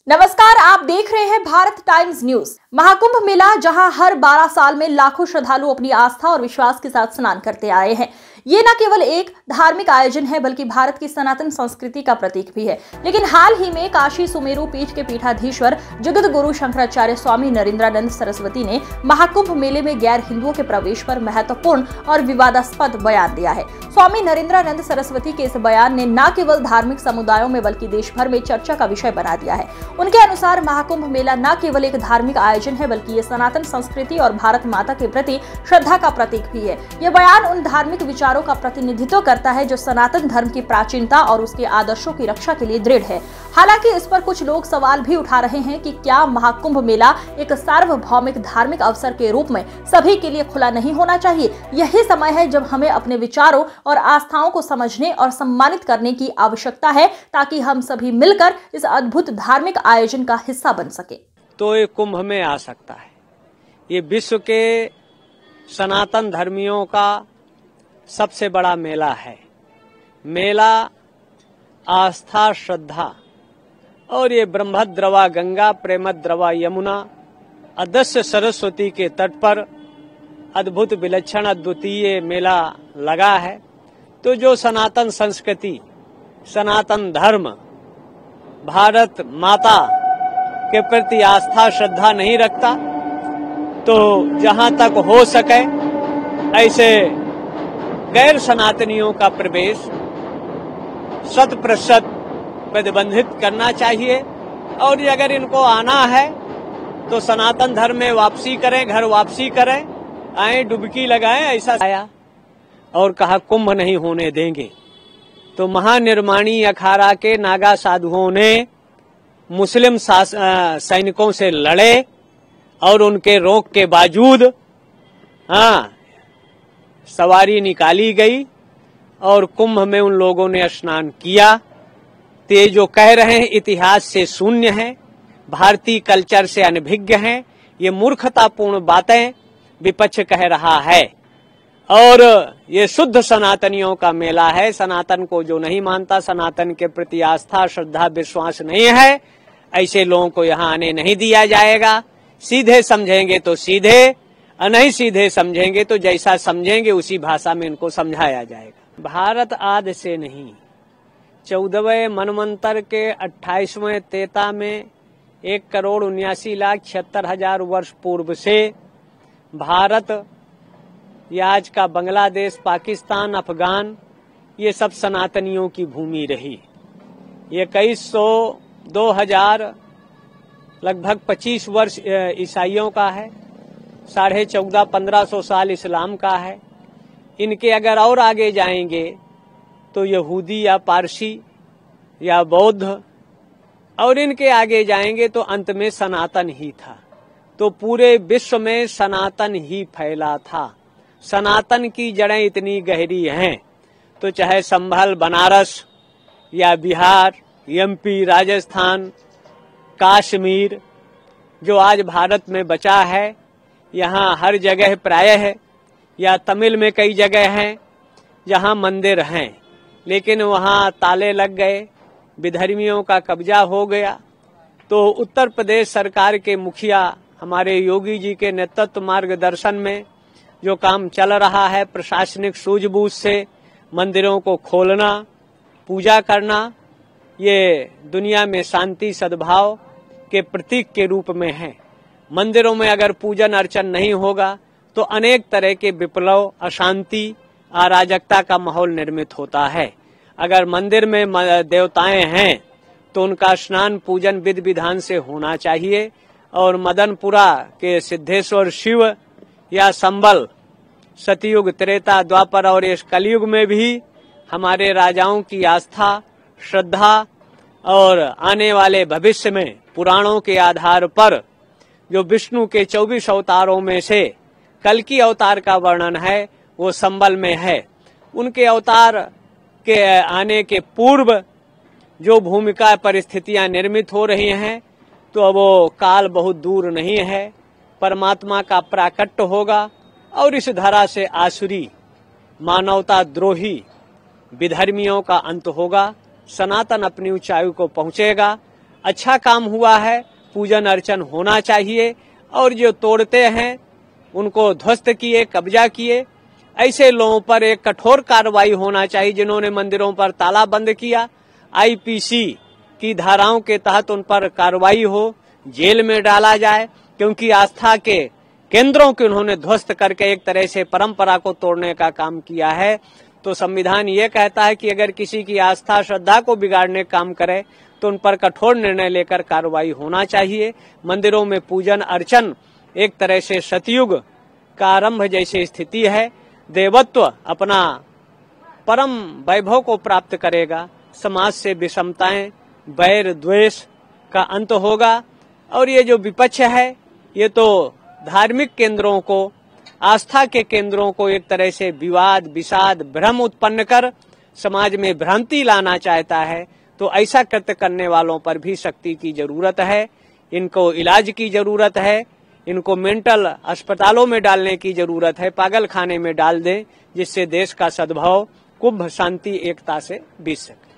नमस्कार, आप देख रहे हैं भारत टाइम्स न्यूज। महाकुंभ मेला, जहां हर 12 साल में लाखों श्रद्धालु अपनी आस्था और विश्वास के साथ स्नान करते आए हैं। ये न केवल एक धार्मिक आयोजन है बल्कि भारत की सनातन संस्कृति का प्रतीक भी है। लेकिन हाल ही में काशी सुमेरु पीठ के पीठाधीश्वर जगत गुरु शंकराचार्य स्वामी नरेंद्रानंद सरस्वती ने महाकुंभ मेले में गैर हिंदुओं के प्रवेश पर महत्वपूर्ण और विवादास्पद बयान दिया है। स्वामी नरेंद्रानंद सरस्वती के इस बयान ने न केवल धार्मिक समुदायों में बल्कि देश भर में चर्चा का विषय बना दिया है। उनके अनुसार महाकुंभ मेला न केवल एक धार्मिक आयोजन है बल्कि ये सनातन संस्कृति और भारत माता के प्रति श्रद्धा का प्रतीक भी है। ये बयान उन धार्मिक विचारों का प्रतिनिधित्व करता है जो सनातन धर्म की प्राचीनता और उसके आदर्शों की रक्षा के लिए दृढ़ है। हालांकि इस पर कुछ लोग सवाल भी उठा रहे हैं कि क्या महाकुंभ मेला एक सार्वभौमिक धार्मिक अवसर के रूप में सभी के लिए खुला नहीं होना चाहिए। यही समय है जब हमें अपने विचारों और आस्थाओं को समझने और सम्मानित करने की आवश्यकता है ताकि हम सभी मिलकर इस अद्भुत धार्मिक आयोजन का हिस्सा बन सके। तो ये कुंभ में आ सकता है। ये विश्व के सनातन धर्मियों का सबसे बड़ा मेला है। मेला आस्था, श्रद्धा और ये ब्रह्मद्रवा गंगा, प्रेमद्रवा यमुना, अदृश्य सरस्वती के तट पर अद्भुत विलक्षण अद्वितीय मेला लगा है। तो जो सनातन संस्कृति, सनातन धर्म, भारत माता के प्रति आस्था श्रद्धा नहीं रखता, तो जहां तक हो सके ऐसे गैर सनातनियों का प्रवेश 100% प्रतिबंधित करना चाहिए। और अगर इनको आना है तो सनातन धर्म में वापसी करें, घर वापसी करें, आए डुबकी लगाएं। ऐसा आया और कहा कुंभ नहीं होने देंगे। तो महानिर्माणी अखाड़ा के नागा साधुओं ने मुस्लिम सैनिकों से लड़े और उनके रोक के बावजूद सवारी निकाली गई और कुंभ में उन लोगों ने स्नान किया। ते जो कह रहे हैं इतिहास से शून्य है, भारतीय कल्चर से अनभिज्ञ हैं, ये मूर्खतापूर्ण बातें विपक्ष कह रहा है। और ये शुद्ध सनातनियों का मेला है। सनातन को जो नहीं मानता, सनातन के प्रति आस्था, श्रद्धा, विश्वास नहीं है, ऐसे लोगों को यहाँ आने नहीं दिया जाएगा। सीधे समझेंगे तो सीधे, नहीं सीधे समझेंगे तो जैसा समझेंगे उसी भाषा में इनको समझाया जाएगा। भारत आदि से नहीं, 14वें मनवंतर के 28वें तेता में 1,79,76,000 वर्ष पूर्व से भारत, ये आज का बांग्लादेश, पाकिस्तान, अफगान, ये सब सनातनियों की भूमि रही। ये 2000 लगभग 25 वर्ष ईसाइयों का है, 1450-1500 साल इस्लाम का है। इनके अगर और आगे जाएंगे तो यहूदी या पारसी या बौद्ध, और इनके आगे जाएंगे तो अंत में सनातन ही था। तो पूरे विश्व में सनातन ही फैला था। सनातन की जड़ें इतनी गहरी हैं तो चाहे संभल, बनारस या बिहार, एमपी, राजस्थान, कश्मीर जो आज भारत में बचा है, यहाँ हर जगह प्रायः है, या तमिल में कई जगह हैं जहाँ मंदिर हैं, लेकिन वहाँ ताले लग गए, विधर्मियों का कब्जा हो गया। तो उत्तर प्रदेश सरकार के मुखिया हमारे योगी जी के नेतृत्व मार्गदर्शन में जो काम चल रहा है, प्रशासनिक सूझबूझ से मंदिरों को खोलना, पूजा करना, ये दुनिया में शांति सद्भाव के प्रतीक के रूप में है। मंदिरों में अगर पूजन अर्चन नहीं होगा तो अनेक तरह के विप्लव, अशांति, अराजकता का माहौल निर्मित होता है। अगर मंदिर में देवताएं हैं तो उनका स्नान पूजन विधि विधान से होना चाहिए। और मदनपुरा के सिद्धेश्वर शिव या संबल, सतयुग, त्रेता, द्वापर और इस कलयुग में भी हमारे राजाओं की आस्था, श्रद्धा और आने वाले भविष्य में पुराणों के आधार पर जो विष्णु के 24 अवतारों में से कल्कि अवतार का वर्णन है वो संबल में है। उनके अवतार के आने के पूर्व जो भूमिका परिस्थितियां निर्मित हो रही हैं, तो अब वो काल बहुत दूर नहीं है, परमात्मा का प्राकट्य होगा और इस धरा से आसुरी, मानवता द्रोही, विधर्मियों का अंत होगा। सनातन अपनी ऊंचाई को पहुंचेगा अच्छा काम हुआ है, पूजन अर्चन होना चाहिए, और जो तोड़ते हैं उनको ध्वस्त किए, कब्जा किए, ऐसे लोगों पर एक कठोर कार्रवाई होना चाहिए। जिन्होंने मंदिरों पर ताला बंद किया, आईपीसी की धाराओं के तहत उन पर कार्रवाई हो, जेल में डाला जाए, क्योंकि आस्था के केंद्रों के उन्होंने ध्वस्त करके एक तरह से परंपरा को तोड़ने का काम किया है। तो संविधान ये कहता है कि अगर किसी की आस्था श्रद्धा को बिगाड़ने का काम करे तो उन पर कठोर निर्णय लेकर कार्रवाई होना चाहिए। मंदिरों में पूजन अर्चन एक तरह से सतयुग का आरंभ जैसी स्थिति है। देवत्व अपना परम वैभव को प्राप्त करेगा, समाज से विषमताएं, बैर द्वेष का अंत होगा। और ये जो विपक्ष है ये तो धार्मिक केंद्रों को, आस्था के केंद्रों को एक तरह से विवाद, विषाद, भ्रम उत्पन्न कर समाज में भ्रांति लाना चाहता है। तो ऐसा कृत्य करने वालों पर भी सख्ती की जरूरत है। इनको इलाज की जरूरत है, इनको मेंटल अस्पतालों में डालने की जरूरत है, पागल खाने में डाल दें, जिससे देश का सद्भाव, कुंभ, शांति, एकता से बीत सके।